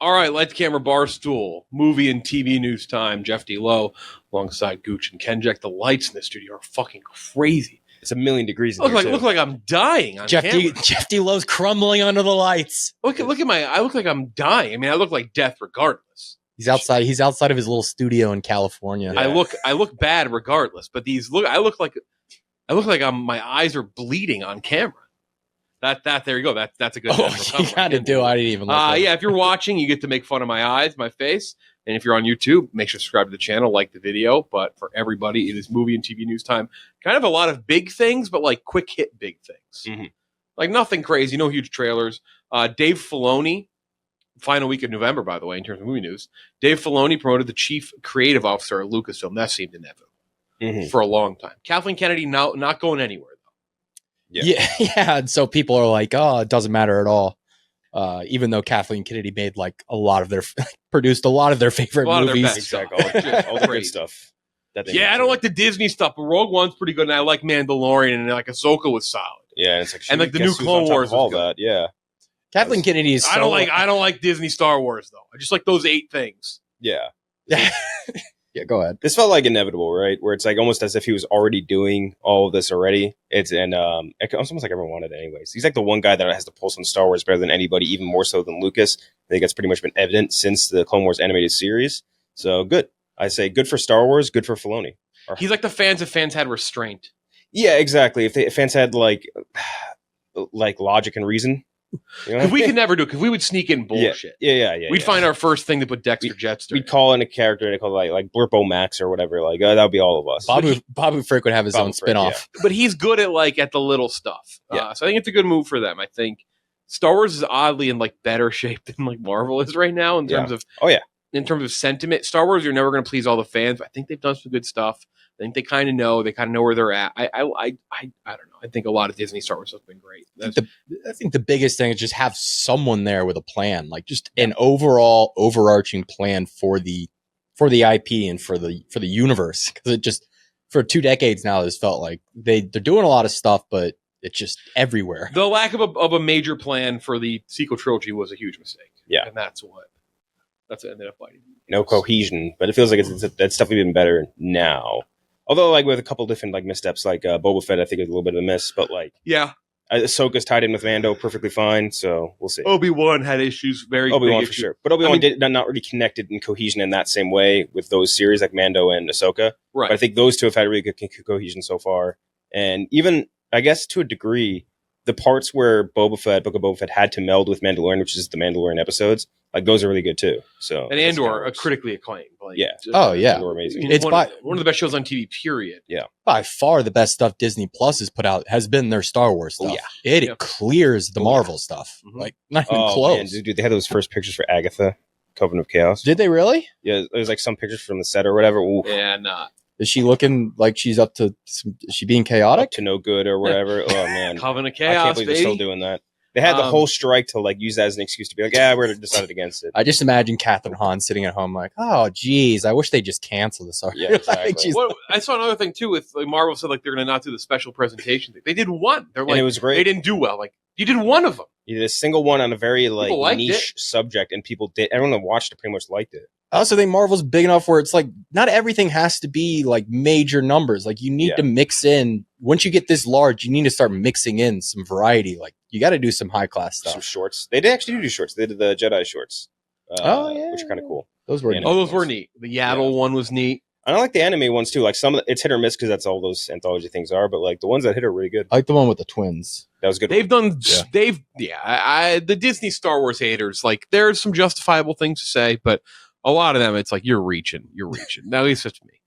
All right, Light the Camera Barstool, movie and TV news time. Jeff D. Lowe alongside Gooch and Kenjek. The lights in the studio are fucking crazy. It's 1,000,000 degrees in here, Look like I'm dying on camera. Jeff D. Lowe's crumbling under the lights. Look at my. I look like I'm dying. I mean, I look like death regardless. He's outside. He's outside of his little studio in California. Yeah. I look bad regardless. But I look like my eyes are bleeding on camera. There you go. That's a good. You kind of do. I didn't even. Yeah. If you're watching, you get to make fun of my eyes, my face, and if you're on YouTube, make sure to subscribe to the channel, like the video. But for everybody, it is movie and TV news time. Kind of a lot of big things, but like quick hit big things. Mm-hmm. Like nothing crazy, no huge trailers. Dave Filoni, final week of November, by the way, in terms of movie news. Dave Filoni promoted the chief creative officer at Lucasfilm. That seemed inevitable for a long time. Kathleen Kennedy now not going anywhere. Yeah. And so people are like, oh, it doesn't matter at all. Even though Kathleen Kennedy made like produced a lot of their favorite movies. Exactly. All the good stuff. I don't like the Disney stuff, but Rogue One's pretty good, and I like Mandalorian, and like Ahsoka was solid. Yeah, it's like, and like the new Clone Wars was good. Yeah. Kathleen Kennedy is. I don't like Disney Star Wars though. I just like those 8 things. Yeah. Yeah, go ahead. This felt like inevitable, right? Where it's like almost as if he was already doing all of this already. It's almost like everyone wanted it anyways. He's like the one guy that has the pulse on Star Wars better than anybody, even more so than Lucas. I think that's pretty much been evident since the Clone Wars animated series. So good. I say good for Star Wars, good for Filoni. He's like the fans if fans had restraint. Yeah, exactly. If fans had like logic and reason. You know? We could never do it because we would sneak in bullshit. Yeah. We'd find our first thing to put Dexter Jetster. We'd call in a character and call it like Blurpo Max or whatever. Like that would be all of us. Babu Frick would have his own spinoff. Yeah. But he's good at the little stuff. Yeah. So I think it's a good move for them. I think Star Wars is oddly in like better shape than like Marvel is right now in terms of in terms of sentiment. Star Wars, you're never going to please all the fans, but I think they've done some good stuff. I think they kind of know where they're at. I don't know. I think a lot of Disney Star Wars has been great. I think the biggest thing is just have someone there with a plan, like just an overall overarching plan for the IP and for the universe. Because it just for 2 decades now, it's felt like they're doing a lot of stuff, but it's just everywhere. The lack of a major plan for the sequel trilogy was a huge mistake. Yeah, and that's what ended up biting. No cohesion, but it feels like it's definitely been better now. Although, like, with a couple different, like, missteps, like Boba Fett, I think is a little bit of a miss. But, like, Ahsoka's tied in with Mando perfectly fine, so we'll see. Obi-Wan had issues, Obi-Wan for sure. But Obi-Wan did not really connected in cohesion in that same way with those series, like Mando and Ahsoka. Right. But I think those two have had really good cohesion so far. And even, I guess, to a degree, the parts where Book of Boba Fett had to meld with Mandalorian, which is the Mandalorian episodes, like those are really good too. So and Andor are critically acclaimed. Like, Andor amazing. It's one of the best shows on TV. Period. Yeah, by far the best stuff Disney Plus has put out has been their Star Wars stuff. It clears the Marvel stuff. Like not even close. Man, dude, they had those first pictures for Agatha, Coven of Chaos. Did they really? Yeah, there's like some pictures from the set or whatever. Oof. Yeah, not. Is she looking like she's up to? Is she being chaotic? Up to no good or whatever? Oh man, Coven of Chaos. I can't believe they're still doing that. They had the whole strike to like use that as an excuse to be like, we're decided against it. I just imagine Catherine Hahn sitting at home like, oh, geez, I wish they just canceled this already. Yeah, exactly. I saw another thing too with like Marvel said like they're going to not do the special presentation thing. They did one. They're like, and it was great. They didn't do well. Like you did one of them. You did a single one on a very like niche subject, and everyone that watched it pretty much liked it. I also think Marvel's big enough where it's like not everything has to be like major numbers. Like you need to mix in. Once you get this large, you need to start mixing in some variety. Like you got to do some high class stuff. Some shorts. They did actually do shorts. They did the Jedi shorts. Which are kind of cool. Those were those were neat. The Yaddle one was neat. I don't like the anime ones too. Like it's hit or miss because that's all those anthology things are. But like the ones that hit are really good. I like the one with the twins. That was good. The Disney Star Wars haters, like there's some justifiable things to say, but a lot of them, it's like you're reaching. At least it's me.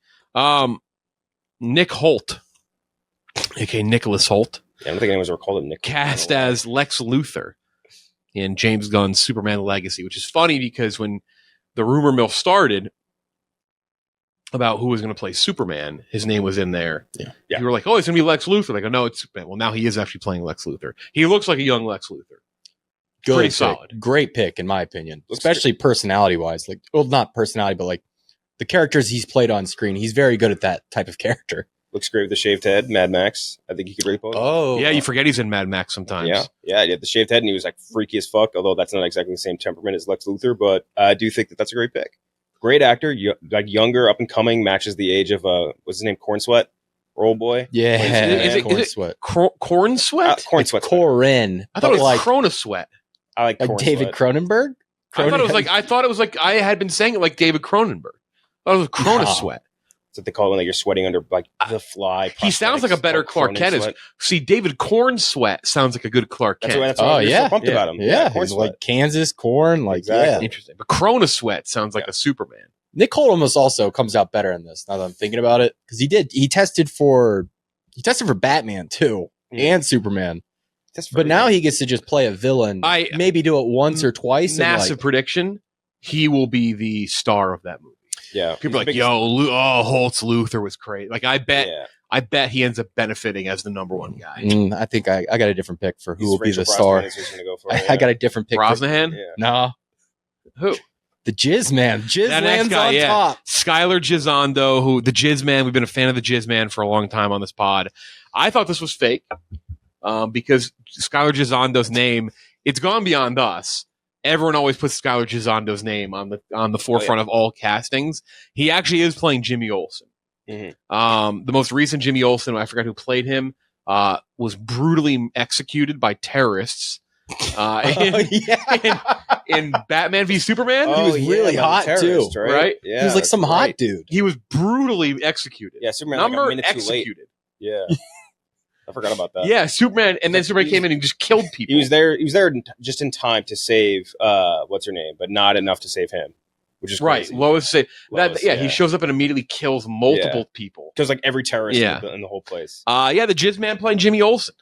Nick Holt, aka Nicholas Holt. Yeah, I don't think anyone's ever called him Nick. Cast as Lex Luthor in James Gunn's Superman Legacy, which is funny because when the rumor mill started about who was going to play Superman, his name was in there. Yeah. You were like, oh, it's going to be Lex Luthor. Like, oh, no, it's Superman. Well, now he is actually playing Lex Luthor. He looks like a young Lex Luthor. Pretty solid. Great pick, in my opinion. Especially personality-wise. Like, well, not personality, but like the characters he's played on screen. He's very good at that type of character. Looks great with the shaved head. Mad Max. I think he could really pull it off. Oh, Yeah, you forget he's in Mad Max sometimes. Yeah, he had the shaved head, and he was like freaky as fuck. Although that's not exactly the same temperament as Lex Luthor, but I do think that that's a great pick. Great actor, like younger, up and coming, matches the age of what's his name, Corn Sweat, Roll Boy. Yeah, Is it Corn Sweat. Corn Sweat? Corn It's Sweat. Corin. I thought it was like Krona Sweat. I like Corn David Sweat. Cronenberg. I thought it was like I had been saying it like David Cronenberg. I thought it was Krona Sweat. That's what they call it when like, you're sweating under like the fly. He sounds like a better Clark Kent. See, David Corn Sweat sounds like a good Clark Kent. That's why I'm so pumped about him. Yeah, Corn he's Sweat. like Kansas corn. Like, Exactly. Interesting. But Krona Sweat sounds like a Superman. Nick Holt almost also comes out better in this. Now that I'm thinking about it, because he tested for Batman too and Superman. But now he gets to just play a villain. Maybe do it once or twice. Massive prediction: he will be the star of that movie. Yeah, people are like, Holt's Luthor was great. Like, I bet he ends up benefiting as the number one guy. I think I got a different pick for who will be the star. I got a different pick. Brosnahan? No. Who? The Jizz Man. Jizz Man's on top. Skylar Gisondo, who the Jizz Man. We've been a fan of the Jizz Man for a long time on this pod. I thought this was fake because Skylar Gizondo's name, it's gone beyond us. Everyone always puts Skylar Gizondo's name on the forefront of all castings. He actually is playing Jimmy Olsen. Mm-hmm. The most recent Jimmy Olsen, I forgot who played him, was brutally executed by terrorists in Batman v Superman. He was really hot too, right? Yeah, he was like some hot dude. He was brutally executed. Yeah, Superman like a minute executed. Too late. Yeah. I forgot about that. Yeah, Superman, and then Superman came in and just killed people. He was there just in time to save what's her name, but not enough to save him, which is crazy. Right. Lois, he shows up and immediately kills multiple people. Kills like every terrorist in the whole place. The Jizz Man playing Jimmy Olsen.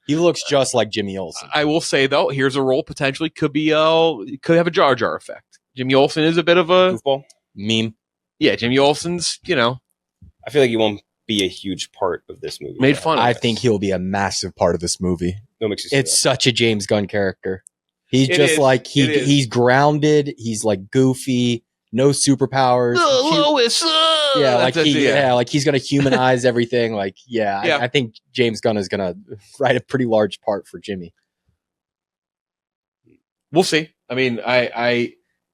He looks just like Jimmy Olsen. I will say though, here's a role potentially could have a Jar Jar effect. Jimmy Olsen is a bit of a goofball meme. Yeah, Jimmy Olsen's, I feel like he won't be a huge part of this movie. Made fun of. I think he'll be a massive part of this movie. No makes you it's such a James Gunn character. He's he's grounded. He's like goofy, no superpowers. Lois. Like he's gonna humanize everything. I think James Gunn is gonna write a pretty large part for Jimmy. We'll see. I mean,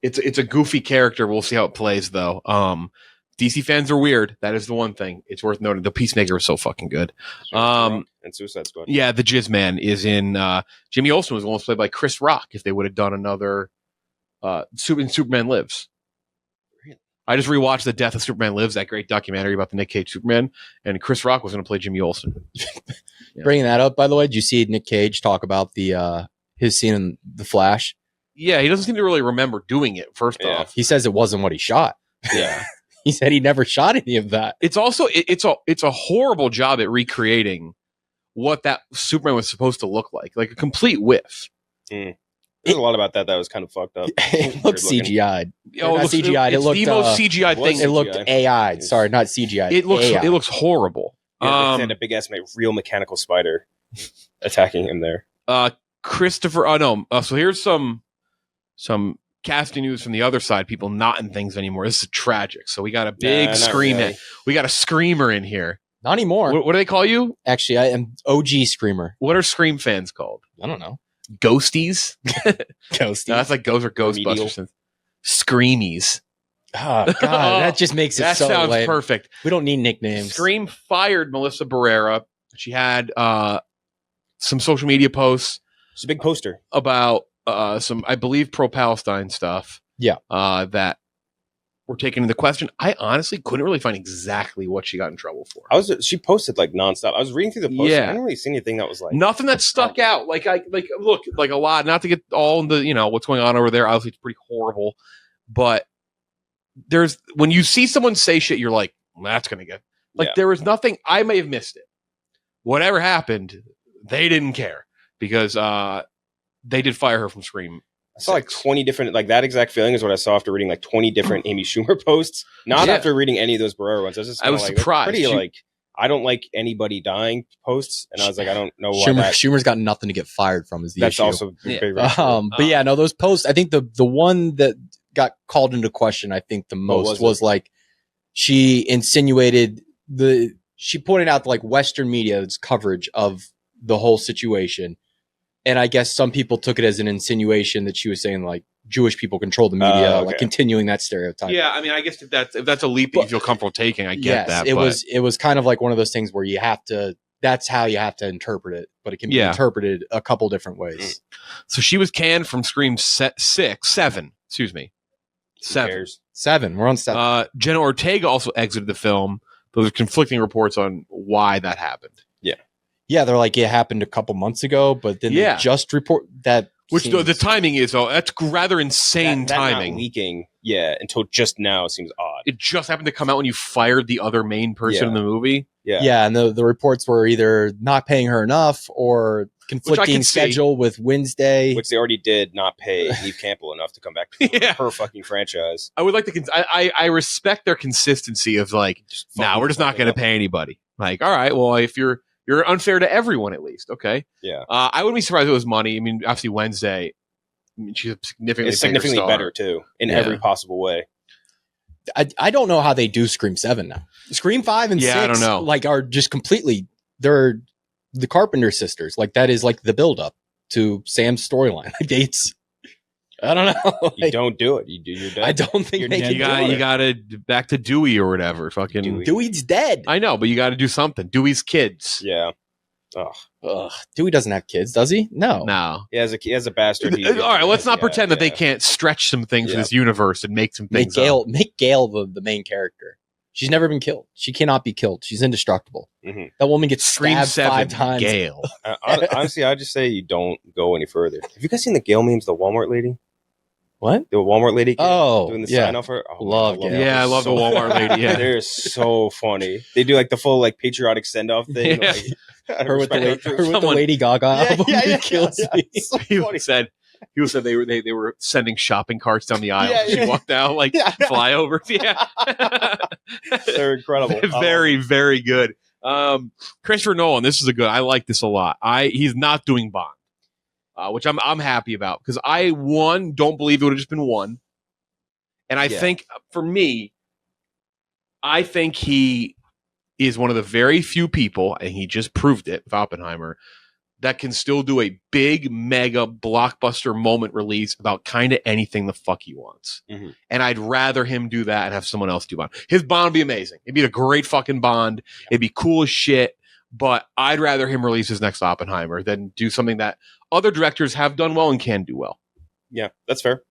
it's a goofy character. We'll see how it plays though. DC fans are weird. That is the one thing. It's worth noting. The Peacemaker is so fucking good. And Suicide Squad. Yeah, the Jizz Man is in. Jimmy Olsen was almost played by Chris Rock if they would have done another Superman Lives. Really? I just rewatched The Death of Superman Lives, that great documentary about the Nick Cage Superman, and Chris Rock was going to play Jimmy Olsen. Yeah. Bringing that up, by the way, did you see Nick Cage talk about his scene in The Flash? Yeah, he doesn't seem to really remember doing it. First off, he says it wasn't what he shot. Yeah. He said he never shot any of that. It's also it's a horrible job at recreating what that Superman was supposed to look like a complete whiff. There's a lot about that was kind of fucked up. It looked CGI'd. CGI'd. It looked the most CGI thing. It looked AI'd. Sorry, not CGI. It looks horrible. Yeah, and a big ass real mechanical spider attacking him there. Christopher. So here's some casting news from the other side. People not in things anymore. This is tragic. So we got a big screamer. Really. We got a screamer in here. Not anymore. What do they call you? Actually, I am OG Screamer. What are Scream fans called? I don't know. Ghosties. Ghosties. No, that's like Ghost or Ghostbusters. Screamies. Oh God, that just makes it that so sounds lame. Perfect. We don't need nicknames. Scream fired Melissa Barrera. She had some social media posts. It's a big poster about some, I believe, pro-Palestine stuff. Yeah. That were taken into question. I honestly couldn't really find exactly what she got in trouble for. She posted like nonstop. I was reading through the post. I didn't really see anything that was like nothing that stuck out. Like a lot. Not to get all into what's going on over there. Obviously, it's pretty horrible. But when you see someone say shit, you're like, that's gonna get there was nothing. I may have missed it. Whatever happened, they didn't care because they did fire her from Scream. I saw like 20 different, that exact feeling is what I saw after reading like 20 different Amy Schumer posts. Not after reading any of those Barrera ones. I was surprised. Pretty I don't like anybody dying posts, and I was like, I don't know why Schumer's got nothing to get fired from. Is the issue? That's also very but yeah, no, those posts. I think the one that got called into question, I think the most was like she insinuated she pointed out like Western media's coverage of the whole situation. And I guess some people took it as an insinuation that she was saying like Jewish people control the media, like continuing that stereotype. Yeah, I mean, I guess if that's a leap that you feel comfortable taking, I get that. It was kind of like one of those things where you have to. That's how you have to interpret it, but it can be interpreted a couple different ways. So she was canned from Scream 7. Excuse me, 7. We're on 7. Jenna Ortega also exited the film. Those are conflicting reports on why that happened. Yeah, they're like, it happened a couple months ago, but then they just report that. Which the timing is, that's rather insane timing. Not leaking, until just now seems odd. It just happened to come out when you fired the other main person in the movie. Yeah, and the reports were either not paying her enough or conflicting schedule with Wednesday. Which they already did not pay Neve Campbell enough to come back to her fucking franchise. I would like to, I respect their consistency of like, we're just not going to pay anybody. Like, all right, well, if you're unfair to everyone, at least. Okay. Yeah. I wouldn't be surprised if it was money. I mean, obviously Wednesday, she's significantly better too in every possible way. I don't know how they do Scream 7 now. Scream 5 and 6 I don't know. Like are just completely, they're the Carpenter sisters. Like that is like the build up to Sam's storyline. Dates. I don't know. You don't do it. You're dead. I don't think they can do it. You got to back to Dewey or whatever. Fucking Dewey's dead. I know, but you got to do something. Dewey's kids. Yeah. Ugh. Dewey doesn't have kids, does he? No. He has a bastard. All right, let's not pretend that they can't stretch some things in this universe and make some things. Make Gail the main character. She's never been killed. She cannot be killed. She's indestructible. Mm-hmm. That woman gets stabbed 5 times. Gail. Honestly, I just say you don't go any further. Have you guys seen the Gail memes? The Walmart lady. What? The Walmart lady doing the sign off for her? Love Gail. Yeah, I love the Walmart lady. Yeah. They're so funny. They do like the full like patriotic send off thing. Yeah. Like, her with the Lady Gaga album. Kills me. So People said they were sending shopping carts down the aisle. She walked out like flyovers. Yeah. They're incredible. Very, very good. Christopher Nolan, this is I like this a lot. He's not doing Bond. Which I'm happy about because I don't believe it would have just been one, and I think for me, I think he is one of the very few people, and he just proved it with Oppenheimer, that can still do a big, mega blockbuster moment release about kind of anything the fuck he wants. Mm-hmm. And I'd rather him do that and have someone else do Bond. His Bond would be amazing. It'd be a great fucking Bond. Yeah. It'd be cool as shit. But I'd rather him release his next Oppenheimer than do something that other directors have done well and can do well. Yeah, that's fair.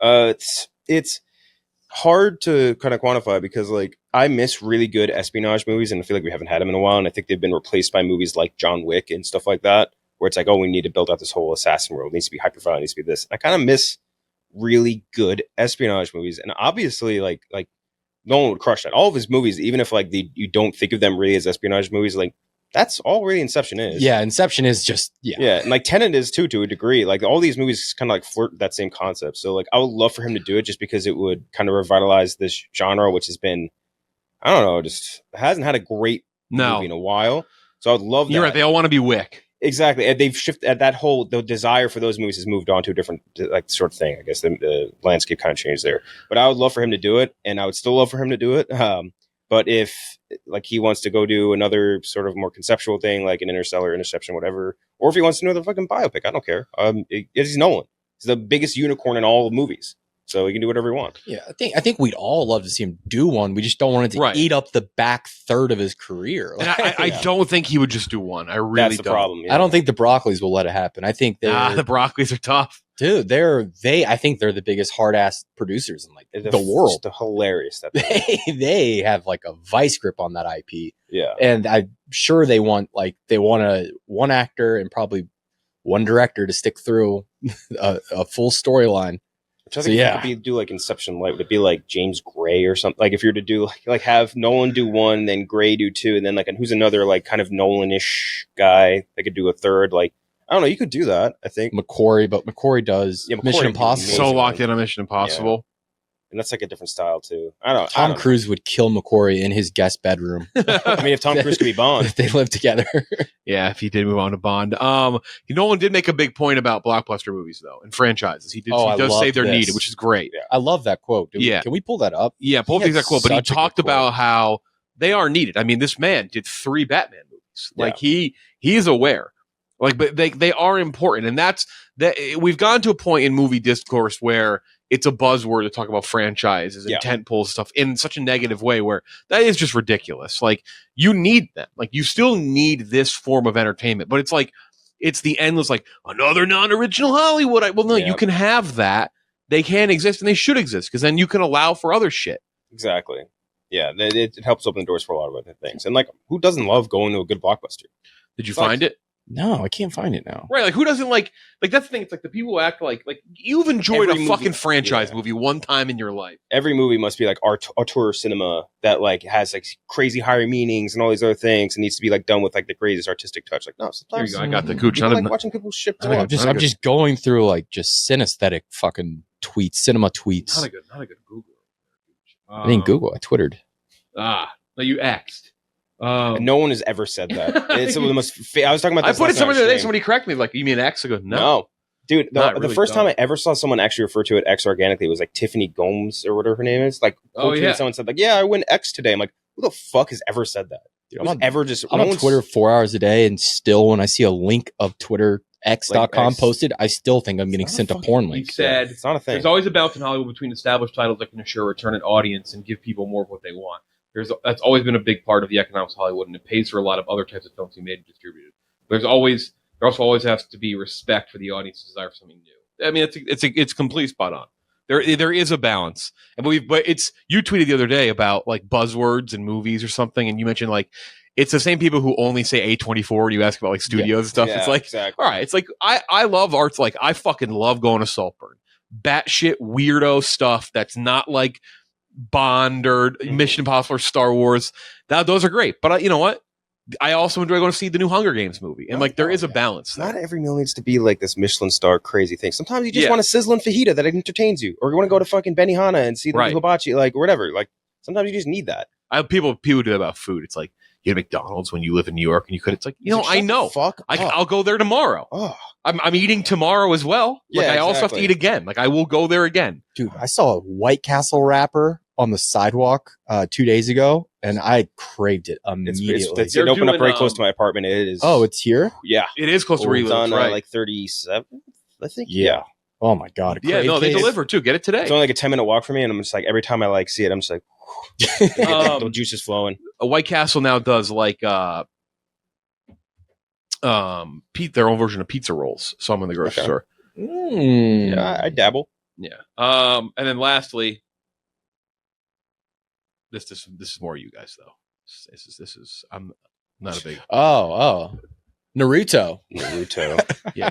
It's hard to kind of quantify because like I miss really good espionage movies and I feel like we haven't had them in a while. And I think they've been replaced by movies like John Wick and stuff like that, where it's like, oh, we need to build out this whole assassin world. It needs to be hyper-violent. It needs to be this. I kind of miss really good espionage movies. And obviously like Nolan would crush that. All of his movies, even if like you don't think of them really as espionage movies, like that's all really Inception is. Yeah, Inception is just yeah, and like Tenet is too to a degree. Like all these movies kind of like flirt that same concept. So like I would love for him to do it just because it would kind of revitalize this genre, which has been, I don't know, just hasn't had a great movie in a while. So I would love that. You're right. They all want to be Wick. Exactly. And they've shifted at that whole, the desire for those movies has moved on to a different like sort of thing. I guess the landscape kind of changed there. But I would love for him to do it, and I would still love for him to do it. But if like he wants to go do another sort of more conceptual thing, like an Interstellar, Interception, whatever, or if he wants to do another fucking biopic, I don't care. He's Nolan. He's the biggest unicorn in all the movies, so he can do whatever he wants. Yeah, I think we'd all love to see him do one. We just don't want it to eat up the back third of his career. And I don't think he would just do one. I really That's the problem. Yeah. I don't think the Broccoli's will let it happen. I think the Broccoli's are tough. Dude, I think they're the biggest hard ass producers in like the world. It's hilarious that they have like a vice grip on that IP. Yeah, and I'm sure they want one actor and probably one director to stick through a full storyline. Which I think if do like Inception Light, would it be like James Gray or something? Like if you're to do like have Nolan do one, then Gray do two, and then like and who's another like kind of Nolan-ish guy that could do a third like. I don't know. You could do that, I think. McQuarrie, but McQuarrie does Mission Impossible. So locked in on Mission Impossible. Yeah. And that's like a different style, too. I don't know. Tom Cruise would kill McQuarrie in his guest bedroom. I mean, if Tom Cruise could be Bond. If they live together. Yeah, if he did move on to Bond. Nolan did make a big point about blockbuster movies, though, and franchises. He does say they're needed, which is great. Yeah. I love that quote. Can we pull that up? Yeah, pull up the exact quote. But he talked about how they are needed. I mean, this man did 3 Batman movies. Like he's aware. Like, but they are important, and that's that. We've gone to a point in movie discourse where it's a buzzword to talk about franchises and tentpole stuff in such a negative way, where that is just ridiculous. Like, you need them. Like, you still need this form of entertainment, but it's like it's the endless like another non-original Hollywood. You can have that. They can exist and they should exist because then you can allow for other shit. Exactly. Yeah, it helps open the doors for a lot of other things. And like, who doesn't love going to a good blockbuster? Did you find it? No, I can't find it now. Right, like who doesn't like that's the thing. It's like the people who act like you've enjoyed a fucking franchise movie one time in your life. Every movie must be like auteur cinema that like has like crazy higher meanings and all these other things and needs to be like done with like the greatest artistic touch. Like, no, sometimes here you go. I got the cooch. Like watching people ship. I'm just going through like just synesthetic fucking tweets, cinema tweets. Not a good Google. I didn't Google. I Twittered. No, you X'd. No one has ever said that. It's the most. I was talking about this. I put it somewhere the other day. Somebody corrected me, like, you mean X? I go, no. Dude, the first time I ever saw someone actually refer to it X organically was like Tiffany Gomes or whatever her name is. Like, someone said like, yeah, I went X today. I'm like, who the fuck has ever said that? Dude, I'm on Twitter 4 hours a day, and still when I see a link of Twitter X.com posted, I still think I'm getting sent a porn link. He said, it's not a thing. There's always a balance in Hollywood between established titles that can assure a return an audience and give people more of what they want. That's always been a big part of the economics of Hollywood, and it pays for a lot of other types of films to be made and distributed. There also always has to be respect for the audience's desire for something new. I mean, it's completely spot on. There is a balance, but you tweeted the other day about like buzzwords and movies or something, and you mentioned like it's the same people who only say A24 when you ask about like studios and stuff. It's like, exactly. All right, it's like I love arts. Like I fucking love going to Saltburn, batshit weirdo stuff that's not like Bond or Mission Impossible or Star Wars. Those are great, but you know what? I also enjoy going to see the new Hunger Games movie, and there is a balance. Not every meal needs to be like this Michelin star crazy thing. Sometimes you just want a sizzling fajita that entertains you, or you want to go to fucking Benihana and see the hibachi, like whatever. Like sometimes you just need that. People do that about food. It's like you had McDonald's when you live in New York, and you could. It's like I know. I'll go there tomorrow. Oh. I'm eating tomorrow as well. Like I also have to eat again. Like I will go there again. Dude, I saw a White Castle wrapper on the sidewalk 2 days ago, and I craved it immediately. It opened up very close to my apartment. It is. Oh, it's here? Yeah. It is close to where you live, right? Like 37th, I think. Yeah. Oh, my God. Yeah, no, they deliver, too. Get it today. It's only like a 10-minute walk for me, and I'm just like, every time I like see it, I'm just like, the juice is flowing. A White Castle now does like their own version of pizza rolls. So I'm in the grocery store. Yeah, I dabble. Yeah. And then lastly, this is more you guys though. This is I'm not a big Naruto. Yeah.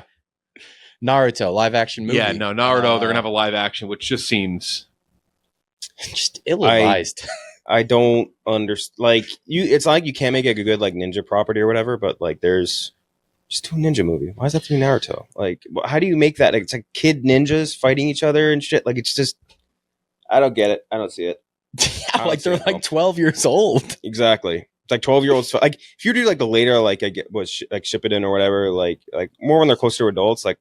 Naruto live action movie. Yeah, no, Naruto, they're gonna have a live action, which just seems just ill-advised. I don't understand. Like it's like you can't make a good like ninja property or whatever, but like there's just do a ninja movie. Why does that have to be Naruto? Like, how do you make that? Like, it's like kid ninjas fighting each other and shit. Like, it's just, I don't get it. I don't see it. Like they're like 12 years old. Exactly. It's like 12-year-olds. Like if you do like the later, like I get like ship it in or whatever, like more when they're closer to adults, like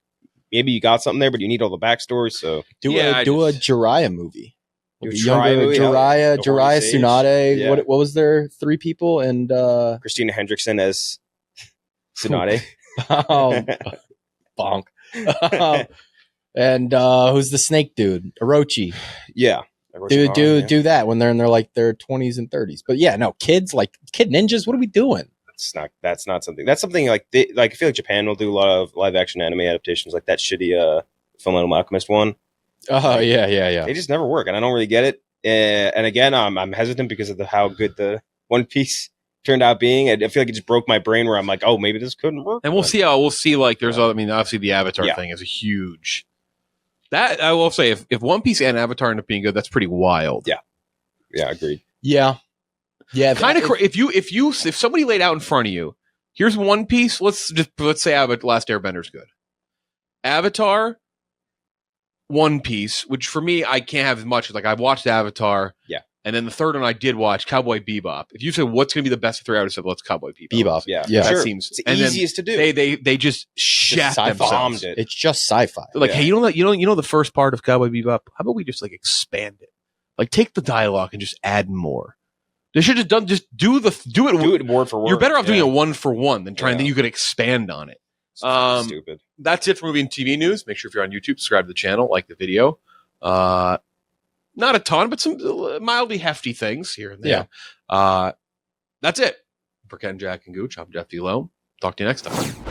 maybe you got something there, but you need all the backstory. So do a Jiraiya movie. Jiraiya Tsunade. Yeah. What was there? 3 people and Christina Hendrickson as Tsunade. Bonk. And who's the snake dude? Orochi. Yeah. Do that when they're in their 20s and 30s. But yeah, no, kids, like kid ninjas, what are we doing? That's not something. That's something like I feel like Japan will do a lot of live action anime adaptations, like that shitty Fullmetal Alchemist one. Oh yeah. They just never work, and I don't really get it. And again, I'm hesitant because of how good the One Piece turned out being. I feel like it just broke my brain where I'm like, oh, maybe this couldn't work. And we'll see like there's other. I mean, obviously the Avatar thing is a huge. That I will say, if One Piece and Avatar end up being good, that's pretty wild. Yeah, agreed. Yeah. Kind of. If somebody laid out in front of you, here's One Piece. Let's say Last Airbender's good. Avatar, One Piece, which for me I can't have as much. Like I've watched Avatar. Yeah. And then the third one I did watch, Cowboy Bebop. If you said what's going to be the best of 3 hours, I said let's Cowboy Bebop. Yeah. That sure. seems it's the easiest to do. They just shat themselves. It's just sci-fi. They're like, hey, you know the first part of Cowboy Bebop? How about we just like expand it? Like take the dialogue and just add more. They should have do it word for word. You're better off doing it 1-for-1 than trying to think you could expand on it. Stupid. That's it for movie and TV news. Make sure if you're on YouTube, subscribe to the channel, like the video. Not a ton, but some mildly hefty things here and there. That's it. For Ken, Jack, and Gooch, I'm Jeff Filoni. Talk to you next time.